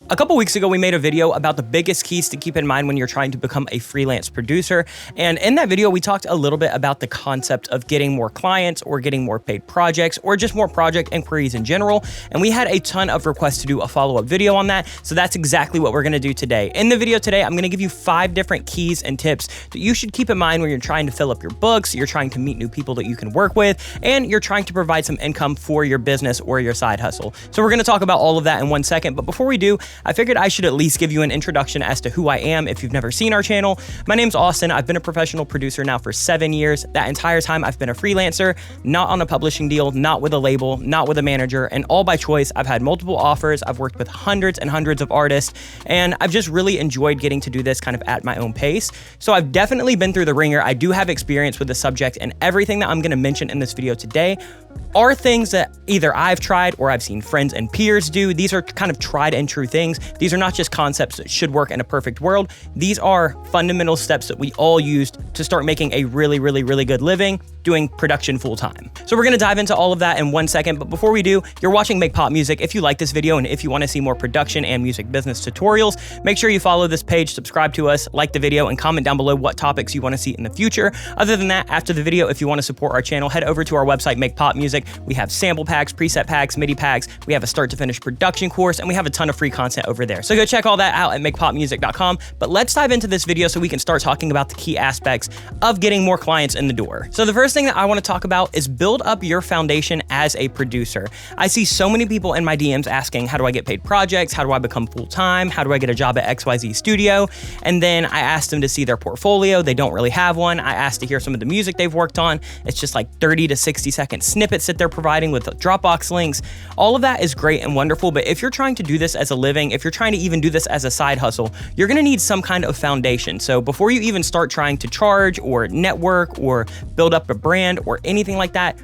A couple weeks ago, we made a video about the biggest keys to keep in mind when you're trying to become a freelance producer. And in that video, we talked a little bit about the concept of getting more clients or getting more paid projects or just more project inquiries in general. And we had a ton of requests to do a follow-up video on that. So that's exactly what we're gonna do today. In the video today, I'm gonna give you 5 different keys and tips that you should keep in mind when you're trying to fill up your books, you're trying to meet new people that you can work with, and you're trying to provide some income for your business or your side hustle. So we're gonna talk about all of that in 1 second. But before we do, I figured I should at least give you an introduction as to who I am if you've never seen our channel. My name's Austin. I've been a professional producer now for 7 years. That entire time I've been a freelancer, not on a publishing deal, not with a label, not with a manager, and all by choice. I've had multiple offers. I've worked with hundreds and hundreds of artists, and I've just really enjoyed getting to do this kind of at my own pace. So I've definitely been through the ringer. I do have experience with the subject, and everything that I'm gonna mention in this video today are things that either I've tried or I've seen friends and peers do. These are kind of tried and true things. These are not just concepts that should work in a perfect world. These are fundamental steps that we all used to start making a really good living doing production full time. So we're gonna dive into all of that in 1 second, but before we do, you're watching Make Pop Music. If you like this video and if you wanna see more production and music business tutorials, make sure you follow this page, subscribe to us, like the video, and comment down below what topics you wanna see in the future. Other than that, after the video, if you wanna support our channel, head over to our website, Make Pop Music. We have sample packs, preset packs, MIDI packs, we have a start to finish production course, and we have a ton of free content over there. So go check all that out at makepopmusic.com. But let's dive into this video so we can start talking about the key aspects of getting more clients in the door. So the first thing that I want to talk about is build up your foundation as a producer. I see so many people in my DMs asking, how do I get paid projects? How do I become full-time? How do I get a job at XYZ Studio? And then I asked them to see their portfolio. They don't really have one. I asked to hear some of the music they've worked on. It's just like 30 to 60 second snippets that they're providing with Dropbox links. All of that is great and wonderful, but if you're trying to do this as a living, if you're trying to even do this as a side hustle, you're gonna need some kind of foundation. So before you even start trying to charge or network or build up a brand or anything like that,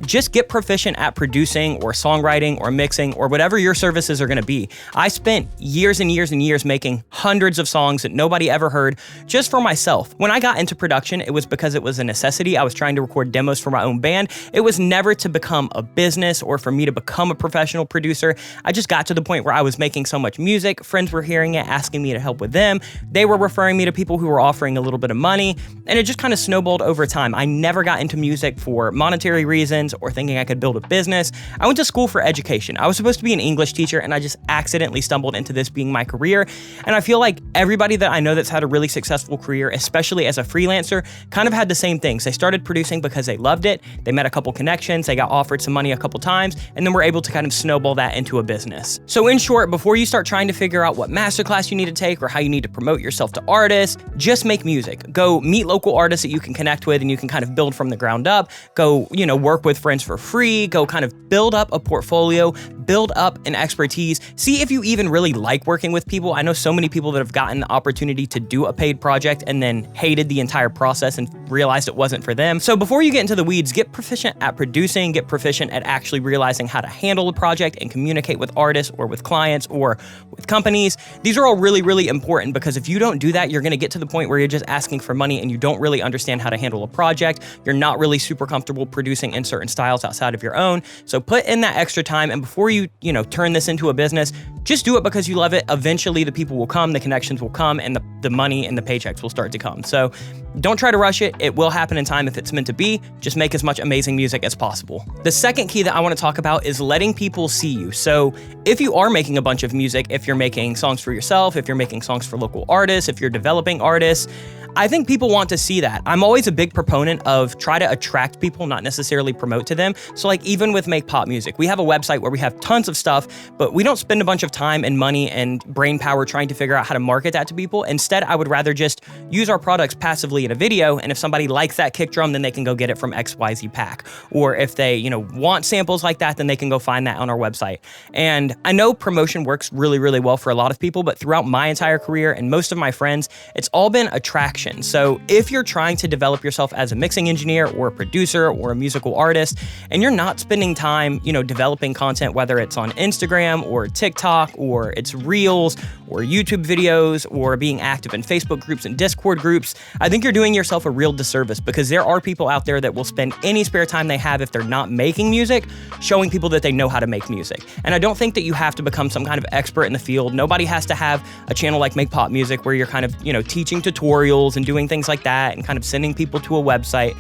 just get proficient at producing or songwriting or mixing or whatever your services are gonna be. I spent years and years and years making hundreds of songs that nobody ever heard just for myself. When I got into production, it was because it was a necessity. I was trying to record demos for my own band. It was never to become a business or for me to become a professional producer. I just got to the point where I was making so much music, friends were hearing it, asking me to help with them. They were referring me to people who were offering a little bit of money, and it just kind of snowballed over time. I never got into music for monetary reasons or thinking I could build a business. I went to school for education. I was supposed to be an English teacher, and I just accidentally stumbled into this being my career. And I feel like everybody that I know that's had a really successful career, especially as a freelancer, kind of had the same things. They started producing because they loved it. They met a couple connections, they got offered some money a couple times, and then were able to kind of snowball that into a business. So in short, before you start trying to figure out what masterclass you need to take or how you need to promote yourself to artists, just make music. Go meet local artists that you can connect with and you can kind of build from the ground up. Go, work with friends for free, go kind of build up a portfolio, build up an expertise, see if you even really like working with people. I know so many people that have gotten the opportunity to do a paid project and then hated the entire process and realized it wasn't for them. So before you get into the weeds, get proficient at producing, get proficient at actually realizing how to handle a project and communicate with artists or with clients or with companies. These are all really important because if you don't do that, you're gonna get to the point where you're just asking for money and you don't really understand how to handle a project. You're not really super comfortable producing in certain styles outside of your own. So put in that extra time, and before you turn this into a business, just do it because you love it. Eventually the people will come, the connections will come, and the money and the paychecks will start to come. So don't try to rush it. It will happen in time if it's meant to be. Just make as much amazing music as possible. The second key that I want to talk about is letting people see you. So if you are making a bunch of music, if you're making songs for yourself, if you're making songs for local artists, if you're developing artists, I think people want to see that. I'm always a big proponent of try to attract people, not necessarily promote to them. So like even with Make Pop Music, we have a website where we have tons of stuff, but we don't spend a bunch of time and money and brain power trying to figure out how to market that to people. Instead, I would rather just use our products passively in a video, and if somebody likes that kick drum, then they can go get it from XYZ Pack. Or if they, want samples like that, then they can go find that on our website. And I know promotion works really well for a lot of people, but throughout my entire career and most of my friends, it's all been attraction production. So if you're trying to develop yourself as a mixing engineer or a producer or a musical artist, and you're not spending time, developing content, whether it's on Instagram or TikTok or it's Reels or YouTube videos or being active in Facebook groups and Discord groups, I think you're doing yourself a real disservice, because there are people out there that will spend any spare time they have, if they're not making music, showing people that they know how to make music. And I don't think that you have to become some kind of expert in the field. Nobody has to have a channel like Make Pop Music where you're kind of, teaching tutorials and doing things like that and kind of sending people to a website.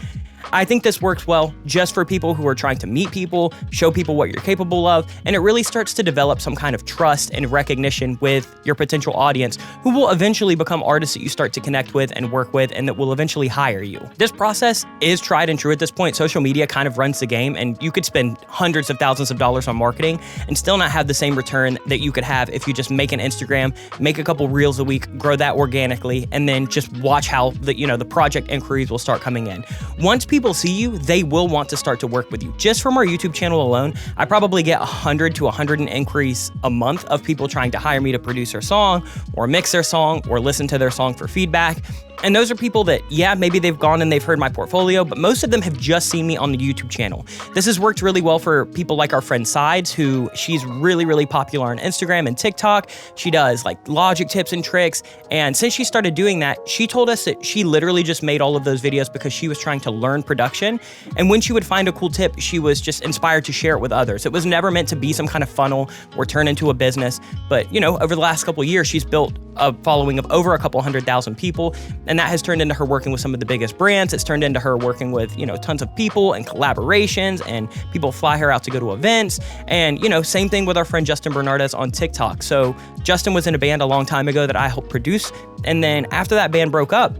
I think this works well just for people who are trying to meet people, show people what you're capable of, and it really starts to develop some kind of trust and recognition with your potential audience, who will eventually become artists that you start to connect with and work with, and that will eventually hire you. This process is tried and true at this point. Social media kind of runs the game, and you could spend hundreds of thousands of dollars on marketing and still not have the same return that you could have if you just make an Instagram, make a couple reels a week, grow that organically, and then just watch how the project inquiries will start coming in. Once people see you, they will want to start to work with you. Just from our YouTube channel alone, I probably get 100 to 100 inquiries a month of people trying to hire me to produce their song or mix their song or listen to their song for feedback. And those are people that, maybe they've gone and they've heard my portfolio, but most of them have just seen me on the YouTube channel. This has worked really well for people like our friend Sides, who she's really, really popular on Instagram and TikTok. She does like Logic tips and tricks. And since she started doing that, she told us that she literally just made all of those videos because she was trying to learn production. And when she would find a cool tip, she was just inspired to share it with others. It was never meant to be some kind of funnel or turn into a business. But, over the last couple of years, she's built a following of over a couple 100,000 people. And that has turned into her working with some of the biggest brands. It's turned into her working with, tons of people and collaborations, and people fly her out to go to events. And, same thing with our friend Justin Bernardez on TikTok. So Justin was in a band a long time ago that I helped produce. And then after that band broke up,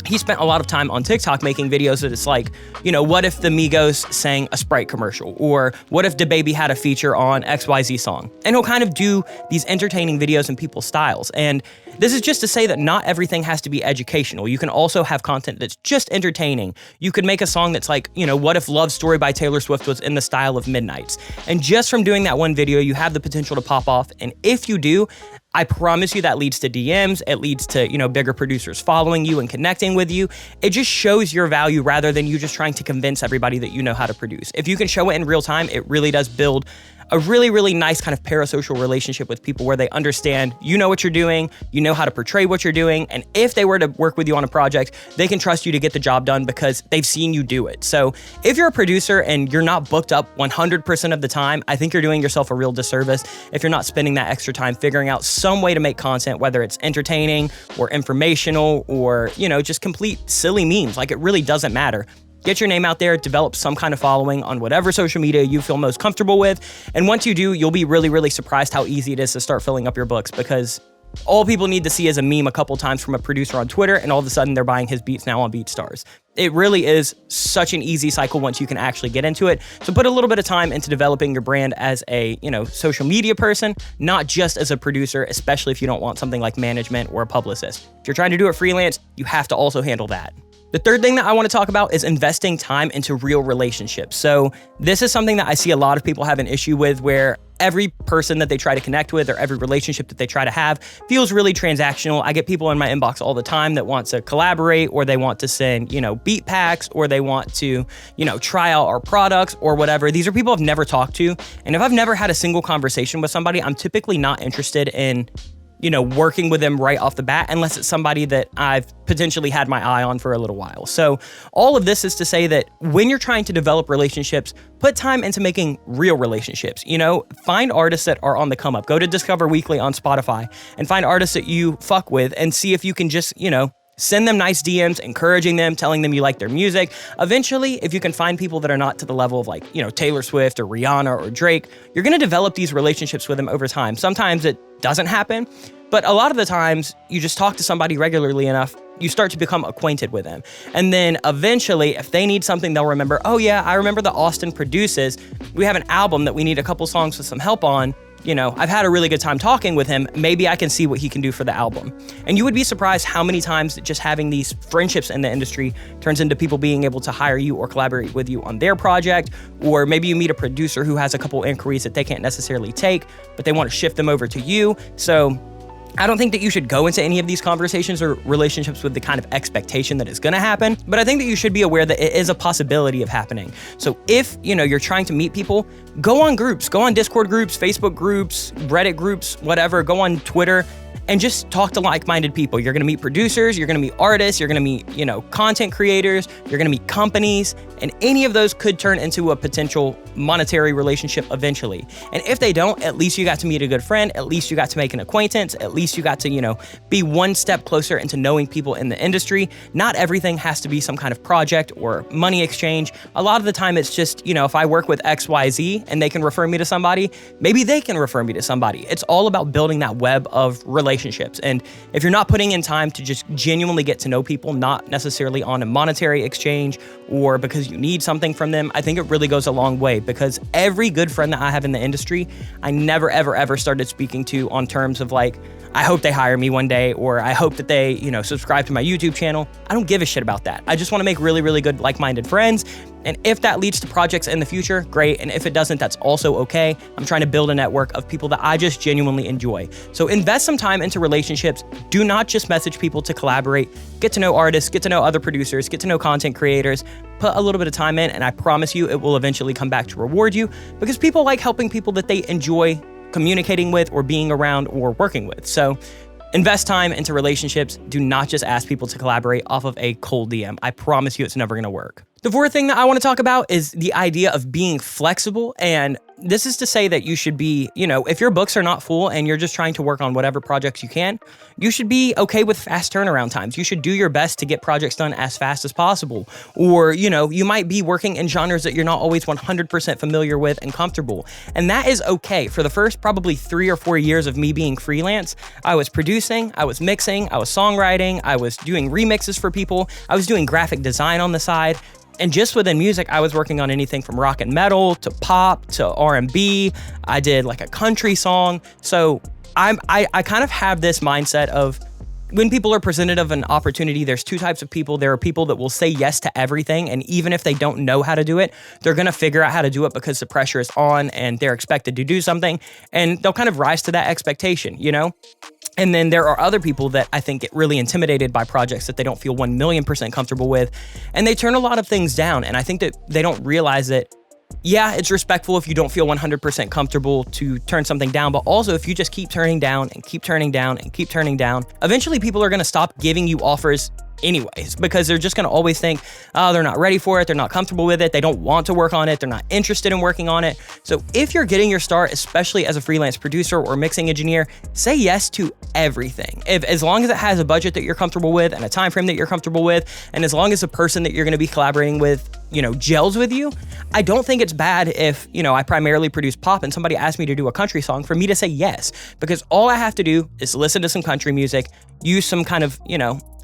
he spent a lot of time on TikTok making videos that it's like, what if the Migos sang a Sprite commercial? Or what if DaBaby had a feature on XYZ song? And he'll kind of do these entertaining videos in people's styles. And this is just to say that not everything has to be educational. You can also have content that's just entertaining. You could make a song that's like, what if Love Story by Taylor Swift was in the style of Midnight's? And just from doing that one video, you have the potential to pop off. And if you do, I promise you that leads to DMs, it leads to, bigger producers following you and connecting with you. It just shows your value rather than you just trying to convince everybody that you know how to produce. If you can show it in real time, it really does build a really, really nice kind of parasocial relationship with people where they understand you know what you're doing, you know how to portray what you're doing, and if they were to work with you on a project, they can trust you to get the job done because they've seen you do it. So if you're a producer and you're not booked up 100% of the time, I think you're doing yourself a real disservice if you're not spending that extra time figuring out some way to make content, whether it's entertaining or informational or, just complete silly memes. Like, it really doesn't matter. Get your name out there, develop some kind of following on whatever social media you feel most comfortable with. And once you do, you'll be really, really surprised how easy it is to start filling up your books, because all people need to see is a meme a couple times from a producer on Twitter, and all of a sudden they're buying his beats now on BeatStars. It really is such an easy cycle once you can actually get into it. So put a little bit of time into developing your brand as a, social media person, not just as a producer, especially if you don't want something like management or a publicist. If you're trying to do it freelance, you have to also handle that. The third thing that I want to talk about is investing time into real relationships. So this is something that I see a lot of people have an issue with, where every person that they try to connect with or every relationship that they try to have feels really transactional. I get people in my inbox all the time that want to collaborate, or they want to send, beat packs, or they want to, try out our products or whatever. These are people I've never talked to. And if I've never had a single conversation with somebody, I'm typically not interested in working with them right off the bat, unless it's somebody that I've potentially had my eye on for a little while. So all of this is to say that when you're trying to develop relationships, put time into making real relationships. Find artists that are on the come up. Go to Discover Weekly on Spotify and find artists that you fuck with and see if you can just, send them nice DMs, encouraging them, telling them you like their music. Eventually, if you can find people that are not to the level of like, Taylor Swift or Rihanna or Drake, you're going to develop these relationships with them over time. Sometimes it doesn't happen, but a lot of the times you just talk to somebody regularly enough, you start to become acquainted with them. And then eventually, if they need something, they'll remember, oh yeah, I remember that Austin produces. We have an album that we need a couple songs with some help on. I've had a really good time talking with him. Maybe I can see what he can do for the album. And you would be surprised how many times that just having these friendships in the industry turns into people being able to hire you or collaborate with you on their project. Or maybe you meet a producer who has a couple inquiries that they can't necessarily take, but they want to shift them over to you. So I don't think that you should go into any of these conversations or relationships with the kind of expectation that it's going to happen, but I think that you should be aware that it is a possibility of happening. So if, you're trying to meet people, go on groups, go on Discord groups, Facebook groups, Reddit groups, whatever, go on Twitter, and just talk to like-minded people. You're gonna meet producers, you're gonna meet artists, you're gonna meet, content creators, you're gonna meet companies, and any of those could turn into a potential monetary relationship eventually. And if they don't, at least you got to meet a good friend, at least you got to make an acquaintance, at least you got to, be one step closer into knowing people in the industry. Not everything has to be some kind of project or money exchange. A lot of the time it's just, if I work with XYZ and they can refer me to somebody, maybe they can refer me to somebody. It's all about building that web of relationships. And if you're not putting in time to just genuinely get to know people, not necessarily on a monetary exchange or because you need something from them, I think it really goes a long way, because every good friend that I have in the industry, I never, ever, ever started speaking to on terms of like, I hope they hire me one day, or I hope that they, subscribe to my YouTube channel. I don't give a shit about that. I just want to make really, really good like-minded friends. And if that leads to projects in the future, great. And if it doesn't, that's also okay. I'm trying to build a network of people that I just genuinely enjoy. So invest some time into relationships. Do not just message people to collaborate. Get to know artists, get to know other producers, get to know content creators. Put a little bit of time in, and I promise you it will eventually come back to reward you, because people like helping people that they enjoy communicating with or being around or working with. So invest time into relationships. Do not just ask people to collaborate off of a cold DM. I promise you it's never going to work. The fourth thing that I want to talk about is the idea of being flexible. And this is to say that you should be, if your books are not full and you're just trying to work on whatever projects you can, you should be okay with fast turnaround times. You should do your best to get projects done as fast as possible. Or, you might be working in genres that you're not always 100% familiar with and comfortable. And that is okay. For the first probably 3 or 4 years of me being freelance, I was producing, I was mixing, I was songwriting, I was doing remixes for people, I was doing graphic design on the side. And just within music, I was working on anything from rock and metal to pop to R&B. I did like a country song. So I kind of have this mindset of, when people are presented of an opportunity, there's two types of people. There are people that will say yes to everything, and even if they don't know how to do it, they're gonna figure out how to do it because the pressure is on and they're expected to do something, and they'll kind of rise to that expectation, And then there are other people that I think get really intimidated by projects that they don't feel 1,000,000% comfortable with, and they turn a lot of things down. And I think that they don't realize that, yeah, it's respectful if you don't feel 100% comfortable to turn something down, but also if you just keep turning down and keep turning down and keep turning down, eventually people are gonna stop giving you offers anyways, because they're just going to always think, oh, they're not ready for it, they're not comfortable with it, they don't want to work on it, they're not interested in working on it. So if you're getting your start, especially as a freelance producer or mixing engineer, say yes to everything. As long as it has a budget that you're comfortable with and a time frame that you're comfortable with, and as long as the person that you're going to be collaborating with, gels with you, I don't think it's bad if, I primarily produce pop and somebody asked me to do a country song for me to say yes, because all I have to do is listen to some country music, use some kind of,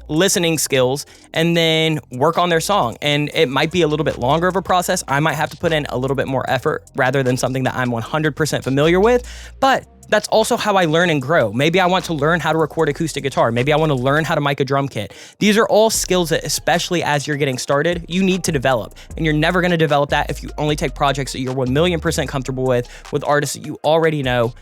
listening skills, and then work on their song. And it might be a little bit longer of a process. I might have to put in a little bit more effort rather than something that I'm 100% familiar with, but that's also how I learn and grow. Maybe I want to learn how to record acoustic guitar. Maybe I want to learn how to mic a drum kit. These are all skills that, especially as you're getting started, you need to develop. And you're never going to develop that if you only take projects that you're 1,000,000% comfortable with artists that you already know.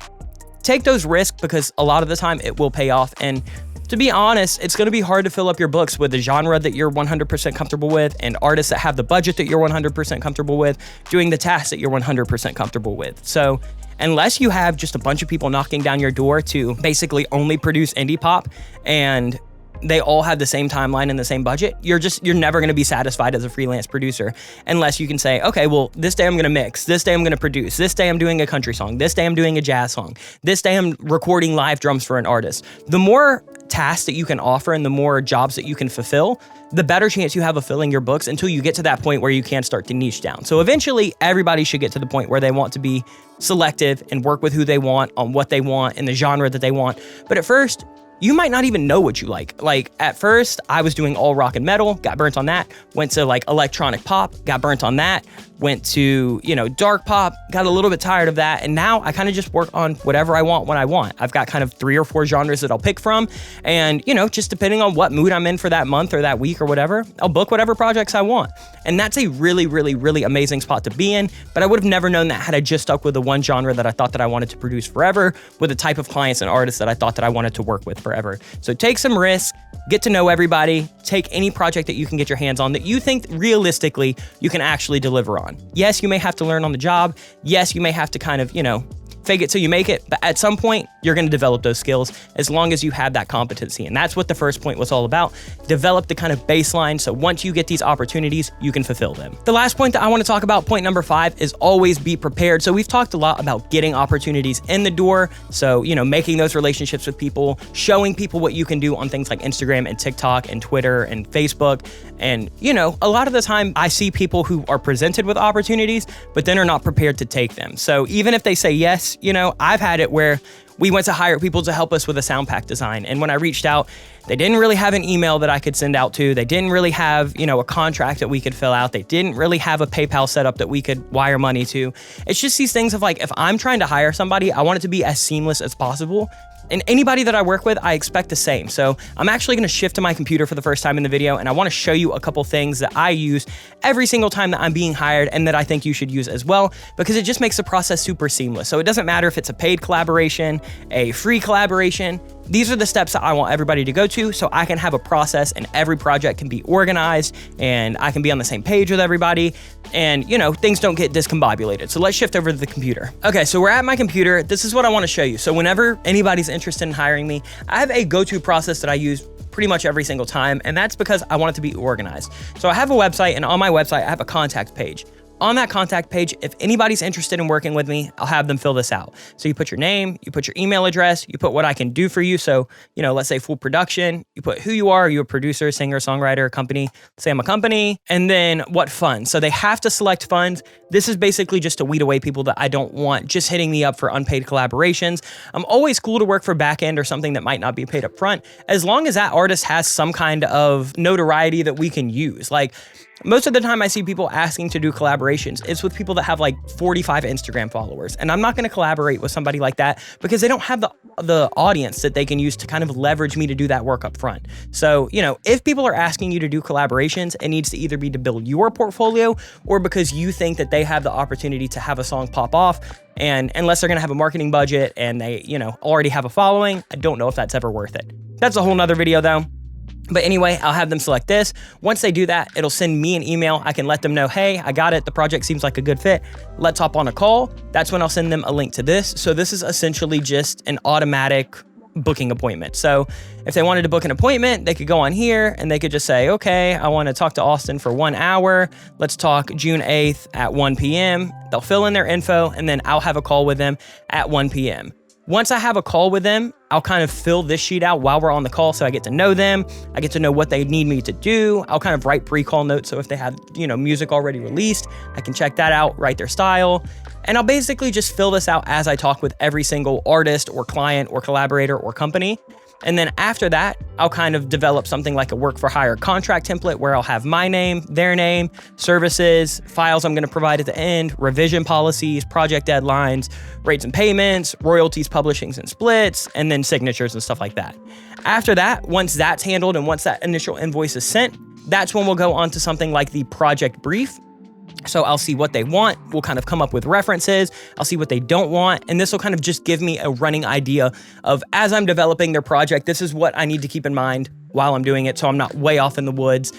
Take those risks, because a lot of the time it will pay off. And to be honest, it's going to be hard to fill up your books with a genre that you're 100% comfortable with, and artists that have the budget that you're 100% comfortable with, doing the tasks that you're 100% comfortable with. So unless you have just a bunch of people knocking down your door to basically only produce indie pop, and they all have the same timeline and the same budget, you're never going to be satisfied as a freelance producer unless you can say, okay, well, this day I'm going to mix, this day I'm going to produce, this day I'm doing a country song, this day I'm doing a jazz song, this day I'm recording live drums for an artist. The more tasks that you can offer and the more jobs that you can fulfill, the better chance you have of filling your books, until you get to that point where you can start to niche down. So eventually everybody should get to the point where they want to be selective and work with who they want on what they want in the genre that they want. But at first, you might not even know what you like. Like at first, I was doing all rock and metal, got burnt on that. Went to like electronic pop, got burnt on that. went to, dark pop, got a little bit tired of that. And now I kind of just work on whatever I want when I want. I've got kind of 3 or 4 genres that I'll pick from. And, just depending on what mood I'm in for that month or that week or whatever, I'll book whatever projects I want. And that's a really, really, really amazing spot to be in. But I would have never known that had I just stuck with the one genre that I thought that I wanted to produce forever, with the type of clients and artists that I thought that I wanted to work with forever. So take some risks, get to know everybody, take any project that you can get your hands on that you think realistically you can actually deliver on. Yes, you may have to learn on the job. Yes, you may have to kind of, fake it till you make it, but at some point you're going to develop those skills as long as you have that competency. And that's what the first point was all about. Develop the kind of baseline so once you get these opportunities, you can fulfill them. The last point that I want to talk about, point number 5, is always be prepared. So we've talked a lot about getting opportunities in the door. So, making those relationships with people, showing people what you can do on things like Instagram and TikTok and Twitter and Facebook. And, a lot of the time I see people who are presented with opportunities, but then are not prepared to take them. So even if they say yes, I've had it where we went to hire people to help us with a sound pack design. And when I reached out, they didn't really have an email that I could send out to. They didn't really have, a contract that we could fill out. They didn't really have a PayPal setup that we could wire money to. It's just these things of like, if I'm trying to hire somebody, I want it to be as seamless as possible. And anybody that I work with, I expect the same. So I'm actually gonna shift to my computer for the first time in the video, and I wanna show you a couple things that I use every single time that I'm being hired and that I think you should use as well, because it just makes the process super seamless. So it doesn't matter if it's a paid collaboration, a free collaboration. These are the steps that I want everybody to go to so I can have a process and every project can be organized and I can be on the same page with everybody and, things don't get discombobulated. So let's shift over to the computer. Okay, so we're at my computer. This is what I want to show you. So whenever anybody's interested in hiring me, I have a go-to process that I use pretty much every single time, and that's because I want it to be organized. So I have a website, and on my website, I have a contact page. On that contact page, if anybody's interested in working with me, I'll have them fill this out. So you put your name, you put your email address, you put what I can do for you. So, let's say full production, you put who you are you a producer, singer, songwriter, company, say I'm a company, and then what funds. So they have to select funds. This is basically just to weed away people that I don't want just hitting me up for unpaid collaborations. I'm always cool to work for back end or something that might not be paid up front, as long as that artist has some kind of notoriety that we can use. Like, most of the time I see people asking to do collaborations, it's with people that have like 45 Instagram followers. And I'm not going to collaborate with somebody like that because they don't have the audience that they can use to kind of leverage me to do that work up front. So, if people are asking you to do collaborations, it needs to either be to build your portfolio or because you think that they have the opportunity to have a song pop off. And unless they're going to have a marketing budget and they, already have a following, I don't know if that's ever worth it. That's a whole nother video though. But anyway, I'll have them select this. Once they do that, it'll send me an email. I can let them know, hey, I got it. The project seems like a good fit. Let's hop on a call. That's when I'll send them a link to this. So this is essentially just an automatic booking appointment. So if they wanted to book an appointment, they could go on here and they could just say, okay, I want to talk to Austin for 1 hour. Let's talk June 8th at 1 p.m. They'll fill in their info and then I'll have a call with them at 1 p.m. Once I have a call with them, I'll kind of fill this sheet out while we're on the call so I get to know them. I get to know what they need me to do. I'll kind of write pre-call notes. So if they have, music already released, I can check that out, write their style. And I'll basically just fill this out as I talk with every single artist or client or collaborator or company. And then after that, I'll kind of develop something like a work for hire contract template where I'll have my name, their name, services, files I'm going to provide at the end, revision policies, project deadlines, rates and payments, royalties, publishings and splits, and then signatures and stuff like that. After that, once that's handled and once that initial invoice is sent, that's when we'll go on to something like the project brief. So I'll see what they want. We'll kind of come up with references. I'll see what they don't want. And this will kind of just give me a running idea of, as I'm developing their project, this is what I need to keep in mind while I'm doing it. So I'm not way off in the woods,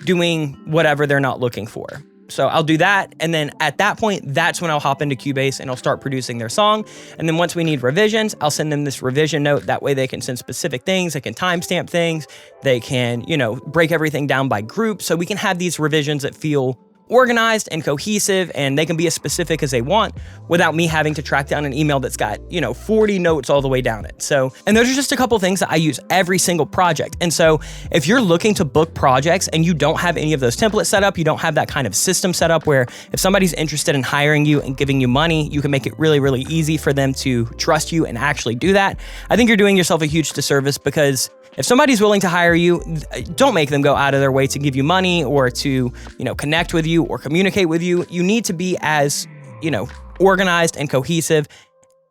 doing whatever they're not looking for. So I'll do that. And then at that point, that's when I'll hop into Cubase and I'll start producing their song. And then once we need revisions, I'll send them this revision note. That way they can send specific things. They can timestamp things. They can, break everything down by group. So we can have these revisions that feel organized and cohesive, and they can be as specific as they want without me having to track down an email that's got, 40 notes all the way down it. So, and those are just a couple things that I use every single project. And so if you're looking to book projects and you don't have any of those templates set up, you don't have that kind of system set up where if somebody's interested in hiring you and giving you money, you can make it really, really easy for them to trust you and actually do that. I think you're doing yourself a huge disservice because if somebody's willing to hire you, don't make them go out of their way to give you money or to, connect with you or communicate with you. You need to be as, organized and cohesive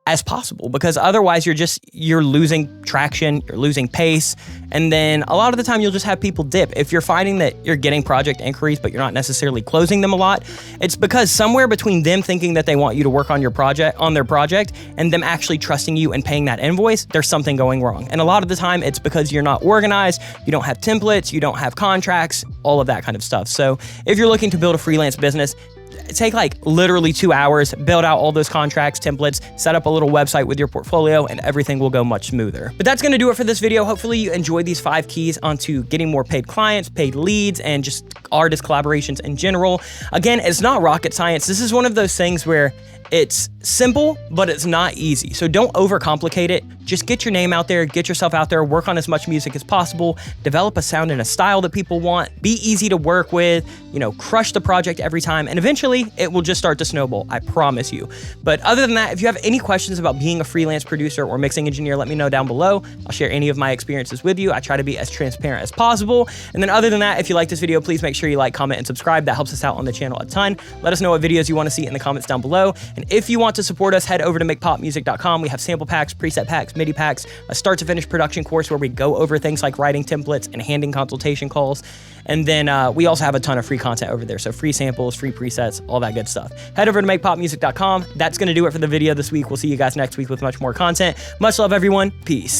as possible, because otherwise you're losing traction, you're losing pace, and then a lot of the time you'll just have people dip. If you're finding that you're getting project inquiries but you're not necessarily closing them a lot, it's because somewhere between them thinking that they want you to work on their project and them actually trusting you and paying that invoice, there's something going wrong. And a lot of the time it's because you're not organized, you don't have templates, you don't have contracts, all of that kind of stuff. So if you're looking to build a freelance business, take like literally 2 hours, build out all those contracts, templates, set up a little website with your portfolio, and everything will go much smoother. But that's gonna do it for this video. Hopefully you enjoyed these 5 keys onto getting more paid clients, paid leads, and just artist collaborations in general. Again, it's not rocket science. This is one of those things where it's simple, but it's not easy. So don't overcomplicate it. Just get your name out there, get yourself out there, work on as much music as possible, develop a sound and a style that people want, be easy to work with, crush the project every time, and eventually it will just start to snowball, I promise you. But other than that, if you have any questions about being a freelance producer or mixing engineer, let me know down below. I'll share any of my experiences with you. I try to be as transparent as possible. And then other than that, if you like this video, please make sure you like, comment, and subscribe. That helps us out on the channel a ton. Let us know what videos you want to see in the comments down below. And if you want to support us, head over to makepopmusic.com. We have sample packs, preset packs, MIDI packs, a start to finish production course where we go over things like writing templates and handing consultation calls. And then we also have a ton of free content over there. So free samples, free presets, all that good stuff. Head over to makepopmusic.com. That's going to do it for the video this week. We'll see you guys next week with much more content. Much love, everyone. Peace.